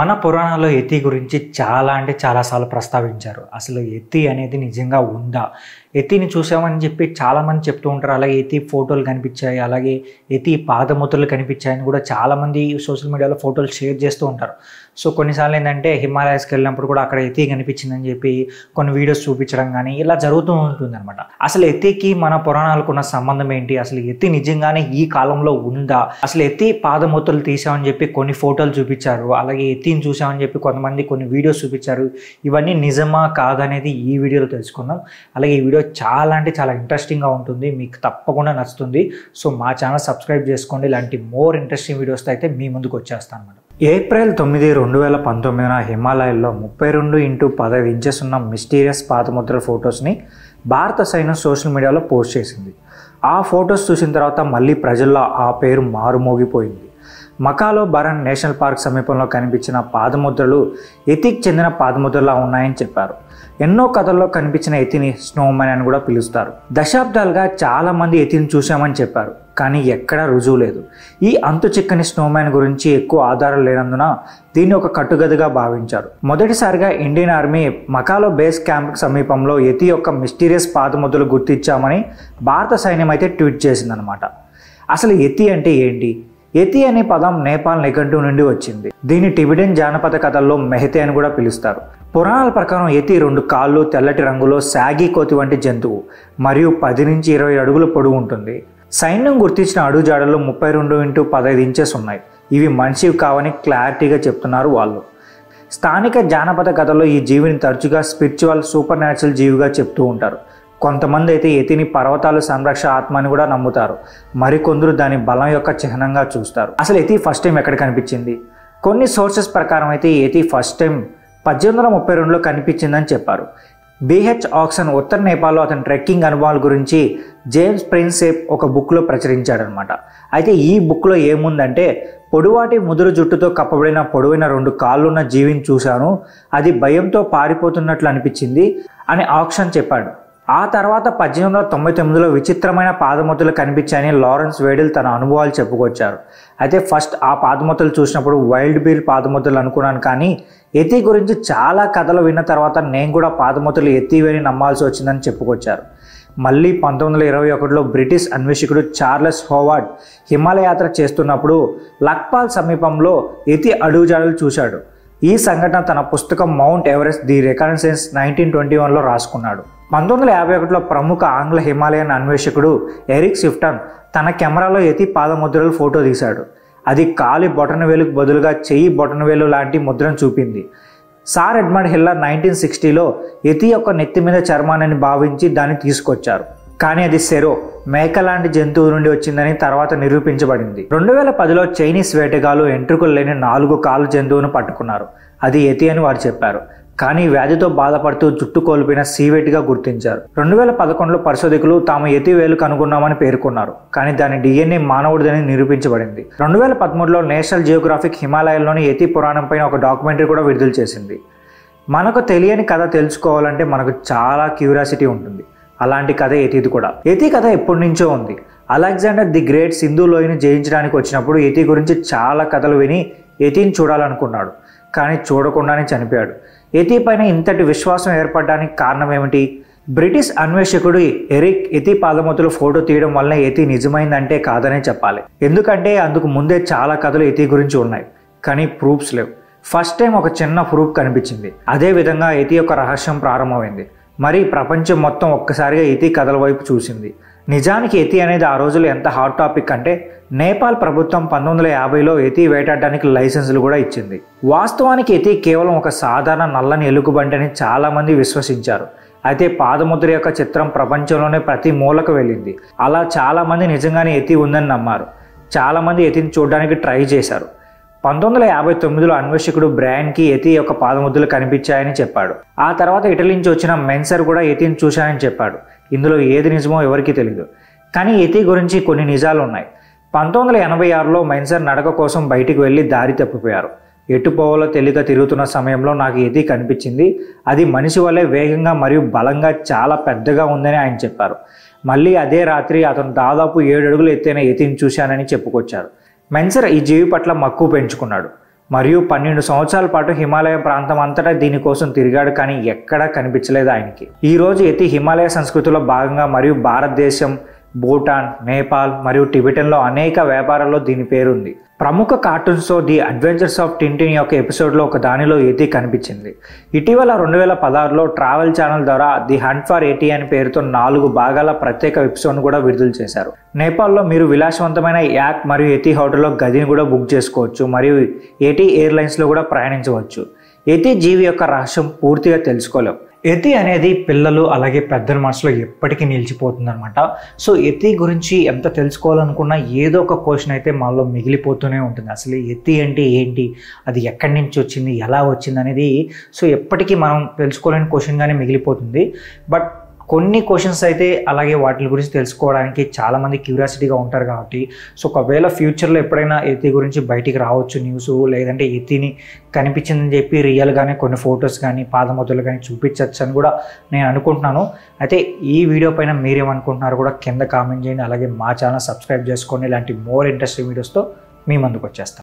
మన పురాణాల్లో యతి గురించి చాలా అంటే చాలాసార్లు ప్రస్తావించారు. అసలు యతి అనేది నిజంగా ఉందా? యతిని చూసామని చెప్పి చాలామంది చెప్తూ ఉంటారు. అలాగే యతి ఫోటోలు కనిపించాయి, అలాగే యతి పాదముద్రలు కనిపించాయని కూడా చాలామంది సోషల్ మీడియాలో ఫోటోలు షేర్ చేస్తూ ఉంటారు. సో కొన్నిసార్లు ఏంటంటే హిమాలయాస్కి వెళ్ళినప్పుడు కూడా అక్కడ యతి కనిపించిందని చెప్పి కొన్ని వీడియోస్ చూపించడం కానీ ఇలా జరుగుతూ ఉంటుంది అనమాట. అసలు యతికి మన పురాణాలకు ఉన్న సంబంధం ఏంటి? అసలు యతి నిజంగానే ఈ కాలంలో ఉందా? అసలు యతి పాదముద్రలు తీసామని చెప్పి కొన్ని ఫోటోలు చూపించారు, అలాగే యతిని చూసామని చెప్పి కొంతమంది కొన్ని వీడియోస్ చూపించారు. ఇవన్నీ నిజమా కాదనేది ఈ వీడియోలో తెలుసుకుందాం. అలాగే ఈ వీడియో చాలా అంటే చాలా ఇంట్రెస్టింగ్గా ఉంటుంది, మీకు తప్పకుండా నచ్చుతుంది. సో మా ఛానల్ సబ్స్క్రైబ్ చేసుకోండి. ఇలాంటి మోర్ ఇంట్రెస్టింగ్ వీడియోస్తో అయితే మీ ముందుకు వచ్చేస్తాను అన్నమాట. ఏప్రిల్ 9, 2019 హిమాలయాల్లో 32x15 ఇంచెస్ ఉన్న మిస్టీరియస్ పాదముద్రల ఫొటోస్ని భారత సైన్యం సోషల్ మీడియాలో పోస్ట్ చేసింది. ఆ ఫొటోస్ చూసిన తర్వాత మళ్ళీ ప్రజల్లో ఆ పేరు మారుమోగిపోయింది. మకాలో బరన్ నేషనల్ పార్క్ సమీపంలో కనిపించిన పాదముద్రలు యతికి చెందిన పాదముద్రలా ఉన్నాయని చెప్పారు. ఎన్నో కథల్లో కనిపించిన యతిని స్నోమ్యాన్ అని కూడా పిలుస్తారు. దశాబ్దాలుగా చాలా మంది యతిని చూశామని చెప్పారు, కానీ ఎక్కడా రుజువు లేదు. ఈ అంతు చిక్కని స్నోమ్యాన్ గురించి ఎక్కువ ఆధారాలు లేనందున దీన్ని ఒక కట్టుగదిగా భావించారు. మొదటిసారిగా Indian army Makalu base camp సమీపంలో యతి యొక్క మిస్టీరియస్ పాదముద్రలు గుర్తించామని భారత సైన్యం అయితే ట్వీట్ చేసిందనమాట. అసలు యతి అంటే ఏంటి? యతి అనే పదం నేపాల్ నిఘంటువు నుండి వచ్చింది. దీన్ని టిబెటన్ జానపద కథల్లో మెహతే అని కూడా పిలుస్తారు. పురాణాల ప్రకారం యతి 2 కాళ్ళు, తెల్లటి రంగులో సాగి కోతి వంటి జంతువు మరియు 10 నుంచి 20 అడుగుల పొడవు ఉంటుంది. సైన్యం గుర్తించిన అడుగుజాడల్లో 32x15 ఇంచెస్ ఉన్నాయి. ఇవి మనిషివి కావని క్లారిటీగా చెప్తున్నారు వాళ్ళు. స్థానిక జానపద కథల్లో ఈ జీవిని తరచుగా స్పిరిచువల్, సూపర్ న్యాచురల్ జీవిగా చెప్తూ ఉంటారు. కొంతమంది అయితే యతిని పర్వతాలు సంరక్ష ఆత్మ అని కూడా నమ్ముతారు. మరికొందరు దాని బలం యొక్క చిహ్నంగా చూస్తారు. అసలు యతి ఫస్ట్ టైం ఎక్కడ కనిపించింది? కొన్ని సోర్సెస్ ప్రకారం అయితే యతి ఫస్ట్ టైం 1832లో కనిపించిందని చెప్పారు. బిహెచ్ ఆక్సన్ ఉత్తర నేపాల్లో అతని ట్రెక్కింగ్ అనుభవాల గురించి జేమ్స్ ప్రిన్సేప్ ఒక బుక్లో ప్రచురించాడనమాట. అయితే ఈ బుక్లో ఏముందంటే, పొడువాటి ముదురు జుట్టుతో కప్పబడిన పొడవైన 2 కాళ్ళున్న జీవిని చూశాను, అది భయంతో పారిపోతున్నట్లు అనిపించింది అని ఆక్సన్ చెప్పాడు. ఆ తర్వాత 1899లో విచిత్రమైన పాదముద్రలు కనిపించాయని లారెన్స్ వేడిల్ తన అనుభవాలు చెప్పుకొచ్చారు. అయితే ఫస్ట్ ఆ పాదముద్రలు చూసినప్పుడు వైల్డ్ బీర్ పాదముద్రలు అనుకున్నాను, కానీ యతి గురించి చాలా కథలు విన్న తర్వాత నేను కూడా పాదముద్రలు యతివని నమ్మాల్సి వచ్చిందని చెప్పుకొచ్చారు. మళ్ళీ 1921లో బ్రిటిష్ అన్వేషకుడు చార్లెస్ హోవార్డ్ హిమాలయ యాత్ర చేస్తున్నప్పుడు లక్పాల్ సమీపంలో యతి అడుగుజాడలు చూశాడు. ఈ సంఘటన తన పుస్తకం మౌంట్ ఎవరెస్ట్ ది రికనెసెన్స్ 1921లో రాసుకున్నాడు. 1951లో ప్రముఖ ఆంగ్ల హిమాలయన్ అన్వేషకుడు ఎరిక్ షిఫ్టన్ తన కెమెరాలో యతి పాదముద్రలు ఫోటో తీశాడు. అది కాలి బొటనవేలుకు బదులుగా చెయ్యి బొటనవేలు లాంటి ముద్రను చూపింది. సార్ ఎడ్మండ్ హిల్లర్ 1960లో యతి యొక్క నెత్తి మీద చర్మాన్ని భావించి దాన్ని తీసుకొచ్చారు, కానీ అది సెరో, మేక లాంటి జంతువు నుండి వచ్చిందని తర్వాత నిరూపించబడింది. 2010లో చైనీస్ వేటగాళ్ళు ఎంట్రుకలు లేని 4 కాళ్ళ జంతువును పట్టుకున్నారు. అది యతి అని వారు చెప్పారు, కానీ వ్యాధితో బాధపడుతూ జుట్టు కోల్పోయిన సీవేట్గా గుర్తించారు. 2011లో పరిశోధకులు తాము యతి వేలు కనుగొన్నామని పేర్కొన్నారు, కానీ దాని DNA మానవుడిదని నిరూపించబడింది. 2013లో నేషనల్ జియోగ్రాఫిక్ హిమాలయాల్లోని యతి పురాణంపైన ఒక డాక్యుమెంటరీ కూడా విడుదల చేసింది. మనకు తెలియని కథ తెలుసుకోవాలంటే మనకు చాలా క్యూరియాసిటీ ఉంటుంది. అలాంటి కథ యతిది కూడా. యతి కథ ఎప్పటి నుంచో ఉంది. అలెగ్జాండర్ ది గ్రేట్ సింధు లోయని జయించడానికి వచ్చినప్పుడు యతి గురించి చాలా కథలు విని యతిని చూడాలనుకున్నాడు, కానీ చూడకుండానే చనిపోయాడు. యతి పైన ఇంతటి విశ్వాసం ఏర్పడడానికి కారణం ఏమిటి? బ్రిటిష్ అన్వేషకుడు ఎరిక్ యతి పాదముద్రలు ఫోటో తీయడం వల్ల యతి నిజమైందంటే కాదనే చెప్పాలి. ఎందుకంటే అందుకు ముందే చాలా కథలు యతి గురించి ఉన్నాయి, కానీ ప్రూఫ్స్ లేవు. ఫస్ట్ టైం ఒక చిన్న ప్రూఫ్ కనిపించింది. అదే విధంగా యతి యొక్క రహస్యం ప్రారంభమైంది. మరి ప్రపంచం మొత్తం ఒక్కసారిగా యతి కథల వైపు చూసింది. నిజానికి యతి అనేది ఆ రోజుల్లో ఎంత హాట్ టాపిక్ అంటే, నేపాల్ ప్రభుత్వం 1950లో యతి వేటాడడానికి లైసెన్సులు కూడా ఇచ్చింది. వాస్తవానికి యతి కేవలం ఒక సాధారణ నల్లని ఎలుగుబంటి అని చాలామంది విశ్వసించారు. అయితే పాదముద్ర యొక్క చిత్రం ప్రపంచంలోనే ప్రతి మూలకు వెళ్ళింది. అలా చాలామంది నిజంగానే యతి ఉందని నమ్మారు. చాలామంది యతిని చూడడానికి ట్రై చేశారు. 1959లో అన్వేషకుడు బ్రాయన్కి యతి యొక్క పాదముద్రలు కనిపించాయని చెప్పాడు. ఆ తర్వాత ఇటలీ నుంచి వచ్చిన మెన్సర్ కూడా యతిని చూశానని చెప్పాడు. ఇందులో ఏది నిజమో ఎవరికీ తెలియదు, కానీ యతి గురించి కొన్ని నిజాలు ఉన్నాయి. 1986లో మెన్సర్ నడక కోసం బయటికి వెళ్ళి దారి తప్పిపోయారు. ఎటు పోవాలో తెలియక తిరుగుతున్న సమయంలో నాకు యతి కనిపించింది. అది మనిషి వల్లే వేగంగా మరియు బలంగా చాలా పెద్దగా ఉందని ఆయన చెప్పారు. మళ్ళీ అదే రాత్రి అతను దాదాపు 7 అడుగులు ఎత్తైన యతిని చూశానని చెప్పుకొచ్చారు. మెన్సర్ ఈ జీవి పట్ల మక్కువ పెంచుకున్నాడు. మరియు 12 సంవత్సరాల పాటు హిమాలయ ప్రాంతం అంతటా దీనికోసం తిరిగాడు, కానీ ఎక్కడా కనిపించలేదు ఆయనకి. ఈ రోజు యతి హిమాలయ సంస్కృతిలో భాగంగా మరియు భారతదేశం, భూటాన్, నేపాల్ మరియు టిబెటన్లో అనేక వ్యాపారాల్లో దీని పేరుంది. ప్రముఖ cartoon show the adventures of Tintin యొక్క ఎపిసోడ్లో ఒక దానిలో యతి కనిపించింది. ఇటీవల 2016లో ట్రావెల్ ఛానల్ ద్వారా ది హంట్ ఫర్ యతి అనే పేరుతో 4 భాగాల ప్రత్యేక ఎపిసోడ్ను కూడా విడుదల చేశారు. నేపాల్లో మీరు విలాసవంతమైన యాక్ మరియు యతి హోటల్లో గదిని కూడా బుక్ చేసుకోవచ్చు మరియు యతి ఎయిర్లైన్స్లో కూడా ప్రయాణించవచ్చు. యతి జీవి యొక్క రహస్యం పూర్తిగా తెలుసుకోలేం. యతి అనేది పిల్లలు అలాగే పెద్దల మనసులో ఎప్పటికీ నిలిచిపోతుంది అనమాట. సో యతి గురించి ఎంత తెలుసుకోవాలనుకున్నా ఏదో ఒక క్వశ్చన్ అయితే మనలో మిగిలిపోతూనే ఉంటుంది. అసలు యతి అంటే ఏంటి, అది ఎక్కడి నుంచి వచ్చింది, ఎలా వచ్చింది అనేది సో ఎప్పటికీ మనం తెలుసుకోలేని క్వశ్చన్గానే మిగిలిపోతుంది. బట్ కొన్ని క్వశ్చన్స్ అయితే అలాగే వాటి గురించి తెలుసుకోవడానికి చాలామంది క్యూరియాసిటీగా ఉంటారు కాబట్టి సో ఒకవేళ ఫ్యూచర్లో ఎప్పుడైనా యతి గురించి బయటికి రావచ్చు న్యూస్, లేదంటే యతిని కనిపించిందని చెప్పి రియల్గానే కొన్ని ఫొటోస్ కానీ పాదముద్రలు కానీ చూపించవచ్చు అని కూడా నేను అనుకుంటున్నాను. అయితే ఈ వీడియో పైన మీరేమనుకుంటున్నారో కూడా కింద కామెంట్ చేయండి. అలాగే మా ఛానల్ సబ్స్క్రైబ్ చేసుకోండి. ఇలాంటి మోర్ ఇంట్రెస్టింగ్ వీడియోస్తో మీ ముందుకు వచ్చేస్తాను.